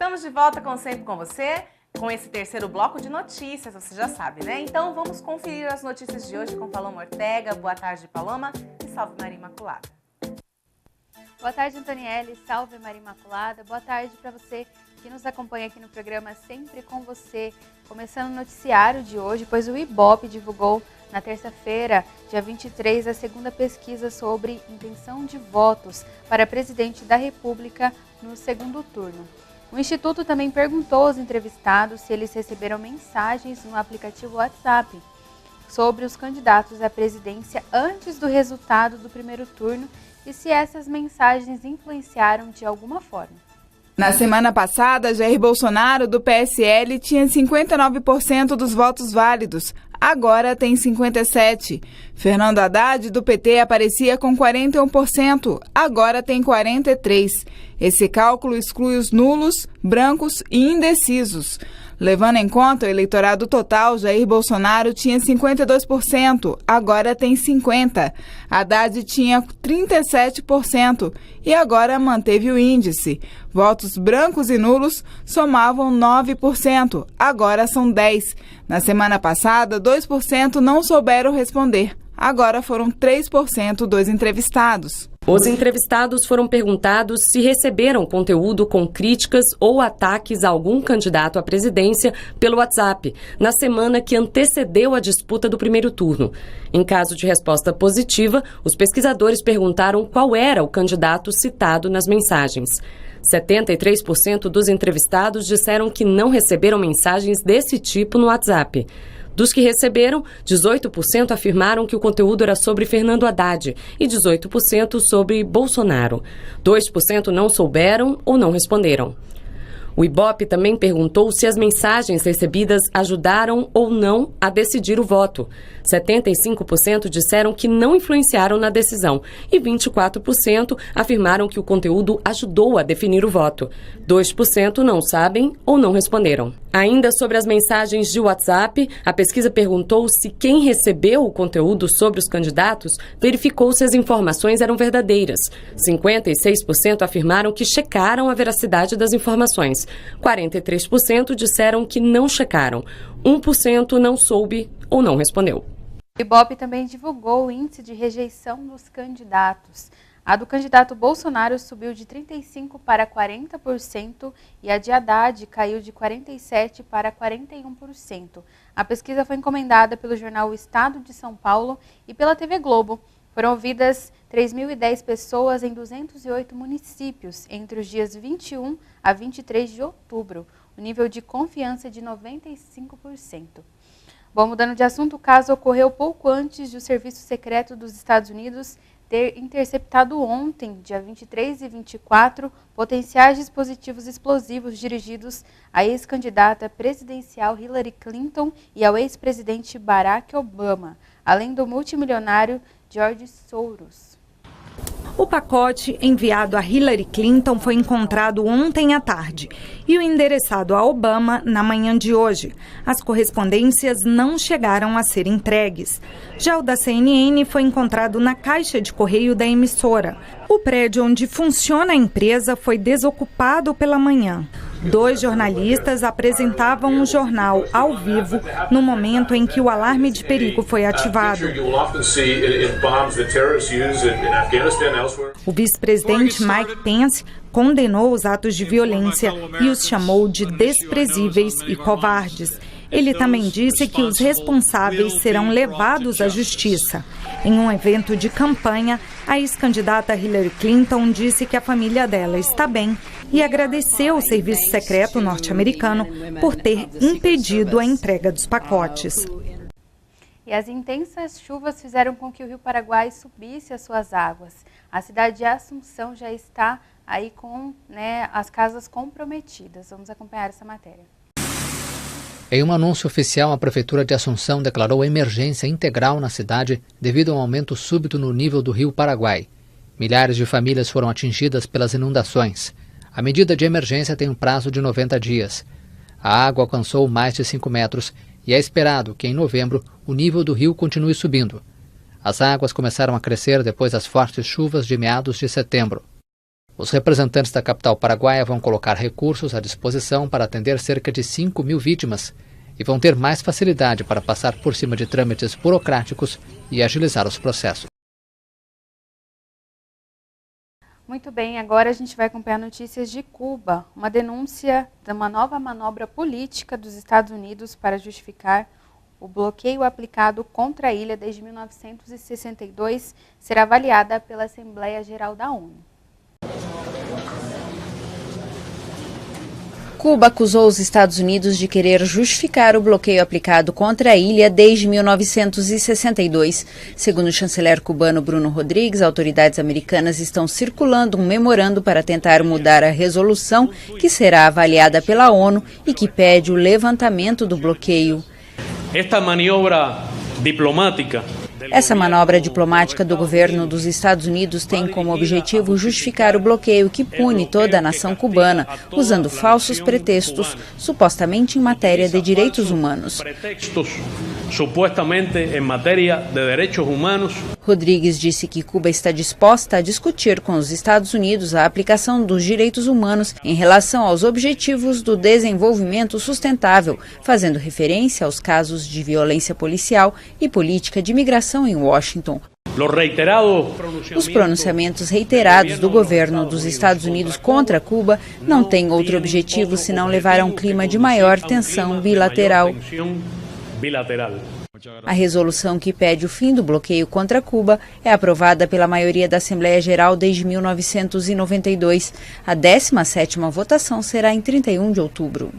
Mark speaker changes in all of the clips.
Speaker 1: Estamos de volta, como sempre, com você, com esse terceiro bloco de notícias, você já sabe, né? Então vamos conferir as notícias de hoje com Paloma Ortega. Boa tarde, Paloma, e salve Maria Imaculada.
Speaker 2: Boa tarde, Antonielli, salve Maria Imaculada. Boa tarde para você que nos acompanha aqui no programa Sempre com Você. Começando o noticiário de hoje, pois o Ibope divulgou na terça-feira, dia 23, a segunda pesquisa sobre intenção de votos para presidente da República no segundo turno. O Instituto também perguntou aos entrevistados se eles receberam mensagens no aplicativo WhatsApp sobre os candidatos à presidência antes do resultado do primeiro turno e se essas mensagens influenciaram de alguma forma.
Speaker 3: Na semana passada, Jair Bolsonaro, do PSL, tinha 59% dos votos válidos. Agora tem 57%. Fernando Haddad, do PT, aparecia com 41%. Agora tem 43%. Esse cálculo exclui os nulos, brancos e indecisos. Levando em conta o eleitorado total, Jair Bolsonaro tinha 52%, agora tem 50%. Haddad tinha 37% e agora manteve o índice. Votos brancos e nulos somavam 9%, agora são 10%. Na semana passada, 2% não souberam responder. Agora foram 3% dos entrevistados.
Speaker 4: Os entrevistados foram perguntados se receberam conteúdo com críticas ou ataques a algum candidato à presidência pelo WhatsApp, na semana que antecedeu a disputa do primeiro turno. Em caso de resposta positiva, os pesquisadores perguntaram qual era o candidato citado nas mensagens. 73% dos entrevistados disseram que não receberam mensagens desse tipo no WhatsApp. Dos que receberam, 18% afirmaram que o conteúdo era sobre Fernando Haddad e 18% sobre Bolsonaro. 2% não souberam ou não responderam. O Ibope também perguntou se as mensagens recebidas ajudaram ou não a decidir o voto. 75% disseram que não influenciaram na decisão e 24% afirmaram que o conteúdo ajudou a definir o voto. 2% não sabem ou não responderam. Ainda sobre as mensagens de WhatsApp, a pesquisa perguntou se quem recebeu o conteúdo sobre os candidatos verificou se as informações eram verdadeiras. 56% afirmaram que checaram a veracidade das informações. 43% disseram que não checaram. 1% não soube ou não respondeu.
Speaker 2: O Ibope também divulgou o índice de rejeição dos candidatos. A do candidato Bolsonaro subiu de 35% para 40% e a de Haddad caiu de 47% para 41%. A pesquisa foi encomendada pelo jornal O Estado de São Paulo e pela TV Globo. Foram ouvidas 3.010 pessoas em 208 municípios entre os dias 21 a 23 de outubro. O nível de confiança é de 95%. Bom, mudando de assunto, o caso ocorreu pouco antes de o Serviço Secreto dos Estados Unidos ter interceptado ontem, dia 23 e 24, potenciais dispositivos explosivos dirigidos à ex-candidata presidencial Hillary Clinton e ao ex-presidente Barack Obama, além do multimilionário George Soros.
Speaker 5: O pacote enviado a Hillary Clinton foi encontrado ontem à tarde e o endereçado a Obama na manhã de hoje. As correspondências não chegaram a ser entregues. Já o da CNN foi encontrado na caixa de correio da emissora. O prédio onde funciona a empresa foi desocupado pela manhã. 2 jornalistas apresentavam o jornal ao vivo no momento em que o alarme de perigo foi ativado. O vice-presidente Mike Pence condenou os atos de violência e os chamou de desprezíveis e covardes. Ele também disse que os responsáveis serão levados à justiça. Em um evento de campanha, a ex-candidata Hillary Clinton disse que a família dela está bem e agradeceu ao serviço secreto norte-americano por ter impedido a entrega dos pacotes.
Speaker 2: E as intensas chuvas fizeram com que o Rio Paraguai subisse as suas águas. A cidade de Assunção já está aí com as casas comprometidas. Vamos acompanhar essa matéria.
Speaker 6: Em um anúncio oficial, a Prefeitura de Assunção declarou emergência integral na cidade devido a um aumento súbito no nível do Rio Paraguai. Milhares de famílias foram atingidas pelas inundações. A medida de emergência tem um prazo de 90 dias. A água alcançou mais de 5 metros e é esperado que, em novembro, o nível do rio continue subindo. As águas começaram a crescer depois das fortes chuvas de meados de setembro. Os representantes da capital paraguaia vão colocar recursos à disposição para atender cerca de 5.000 vítimas e vão ter mais facilidade para passar por cima de trâmites burocráticos e agilizar os processos.
Speaker 2: Muito bem, agora a gente vai acompanhar notícias de Cuba. Uma denúncia de uma nova manobra política dos Estados Unidos para justificar o bloqueio aplicado contra a ilha desde 1962 será avaliada pela Assembleia Geral da ONU.
Speaker 7: Cuba acusou os Estados Unidos de querer justificar o bloqueio aplicado contra a ilha desde 1962. Segundo o chanceler cubano Bruno Rodrigues, autoridades americanas estão circulando um memorando para tentar mudar a resolução que será avaliada pela ONU e que pede o levantamento do bloqueio. Essa manobra diplomática do governo dos Estados Unidos tem como objetivo justificar o bloqueio que pune toda a nação cubana, usando falsos pretextos, supostamente em matéria de direitos humanos. Rodrigues disse que Cuba está disposta a discutir com os Estados Unidos a aplicação dos direitos humanos em relação aos objetivos do desenvolvimento sustentável, fazendo referência aos casos de violência policial e política de imigração em Washington. Os pronunciamentos reiterados do governo dos Estados Unidos contra Cuba não têm outro objetivo senão levar a um clima de maior tensão bilateral. A resolução que pede o fim do bloqueio contra Cuba é aprovada pela maioria da Assembleia Geral desde 1992. A 17ª votação será em 31 de outubro.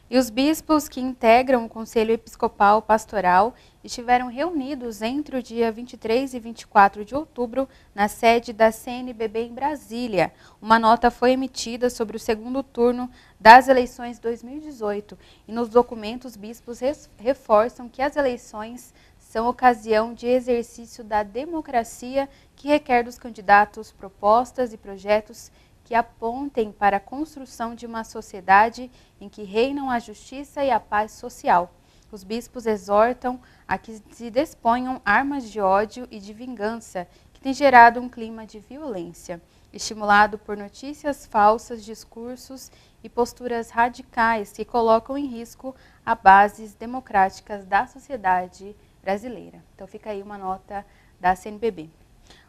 Speaker 2: E os bispos que integram o Conselho Episcopal Pastoral estiveram reunidos entre o dia 23 e 24 de outubro na sede da CNBB em Brasília. Uma nota foi emitida sobre o segundo turno das eleições 2018 e nos documentos os bispos reforçam que as eleições são ocasião de exercício da democracia que requer dos candidatos propostas e projetos que apontem para a construção de uma sociedade em que reinam a justiça e a paz social. Os bispos exortam a que se disponham armas de ódio e de vingança, que têm gerado um clima de violência, estimulado por notícias falsas, discursos e posturas radicais que colocam em risco as bases democráticas da sociedade brasileira. Então fica aí uma nota da CNBB.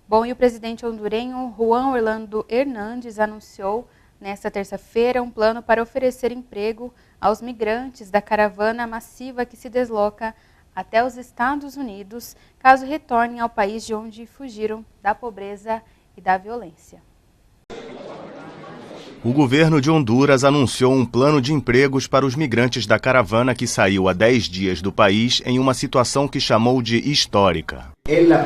Speaker 2: Bom, e o presidente hondurenho Juan Orlando Hernández anunciou nesta terça-feira um plano para oferecer emprego aos migrantes da caravana massiva que se desloca até os Estados Unidos, caso retornem ao país de onde fugiram da pobreza e da violência.
Speaker 8: O governo de Honduras anunciou um plano de empregos para os migrantes da caravana que saiu há 10 dias do país em uma situação que chamou de histórica. É a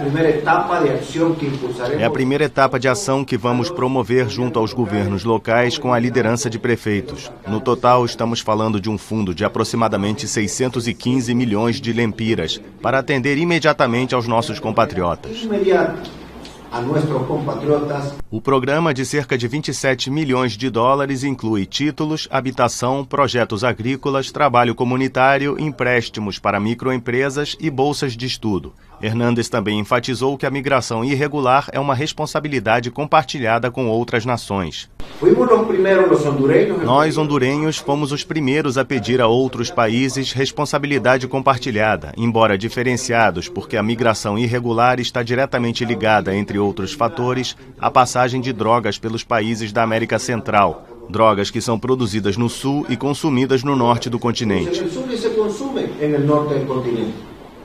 Speaker 8: primeira etapa de ação que vamos promover junto aos governos locais com a liderança de prefeitos. No total, estamos falando de um fundo de aproximadamente 615 milhões de lempiras para atender imediatamente aos nossos compatriotas. O programa de cerca de 27 milhões de dólares inclui títulos, habitação, projetos agrícolas, trabalho comunitário, empréstimos para microempresas e bolsas de estudo. Hernández também enfatizou que a migração irregular é uma responsabilidade compartilhada com outras nações. Nós, hondurenhos, fomos os primeiros a pedir a outros países responsabilidade compartilhada, embora diferenciados, porque a migração irregular está diretamente ligada, entre outros fatores, à passagem de drogas pelos países da América Central, drogas que são produzidas no sul e consumidas no norte do continente.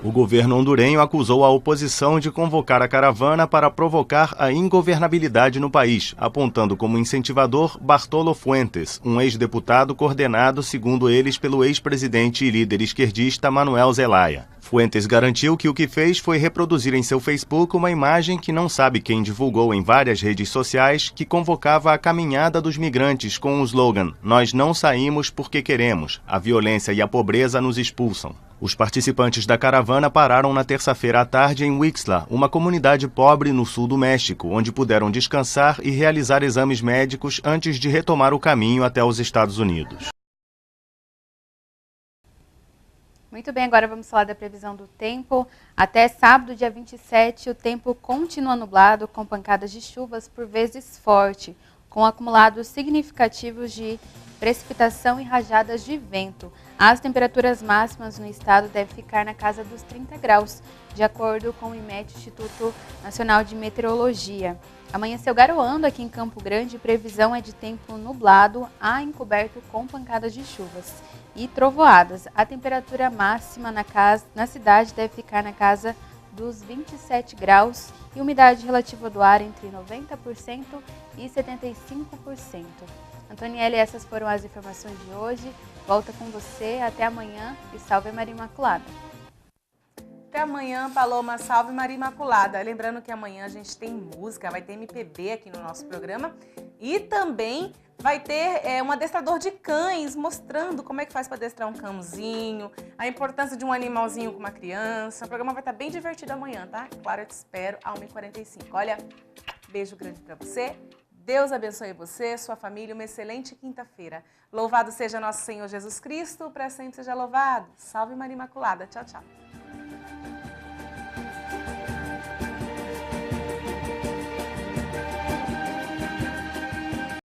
Speaker 8: O governo hondurenho acusou a oposição de convocar a caravana para provocar a ingovernabilidade no país, apontando como incentivador Bartolo Fuentes, um ex-deputado coordenado, segundo eles, pelo ex-presidente e líder esquerdista Manuel Zelaya. Fuentes garantiu que o que fez foi reproduzir em seu Facebook uma imagem que não sabe quem divulgou em várias redes sociais que convocava a caminhada dos migrantes com o slogan "Nós não saímos porque queremos, a violência e a pobreza nos expulsam". Os participantes da caravana pararam na terça-feira à tarde em Huixla, uma comunidade pobre no sul do México, onde puderam descansar e realizar exames médicos antes de retomar o caminho até os Estados Unidos.
Speaker 2: Muito bem, agora vamos falar da previsão do tempo. Até sábado, dia 27, o tempo continua nublado, com pancadas de chuvas por vezes forte, com acumulados significativos de precipitação e rajadas de vento. As temperaturas máximas no estado devem ficar na casa dos 30 graus, de acordo com o IMET, Instituto Nacional de Meteorologia. Amanheceu garoando aqui em Campo Grande, previsão é de tempo nublado a encoberto com pancadas de chuvas e trovoadas. A temperatura máxima na cidade deve ficar na casa dos 27 graus e umidade relativa do ar entre 90% e 75%. Antonielle, essas foram as informações de hoje. Volta com você, até amanhã e salve Maria Imaculada.
Speaker 1: Até amanhã, Paloma, salve Maria Imaculada. Lembrando que amanhã a gente tem música, vai ter MPB aqui no nosso programa e também vai ter um adestrador de cães mostrando como é que faz para adestrar um cãozinho, a importância de um animalzinho com uma criança. O programa vai estar bem divertido amanhã, tá? Claro, eu te espero às 1h45. Olha, beijo grande para você. Deus abençoe você, sua família, uma excelente quinta-feira. Louvado seja nosso Senhor Jesus Cristo, para sempre seja louvado. Salve Maria Imaculada. Tchau, tchau.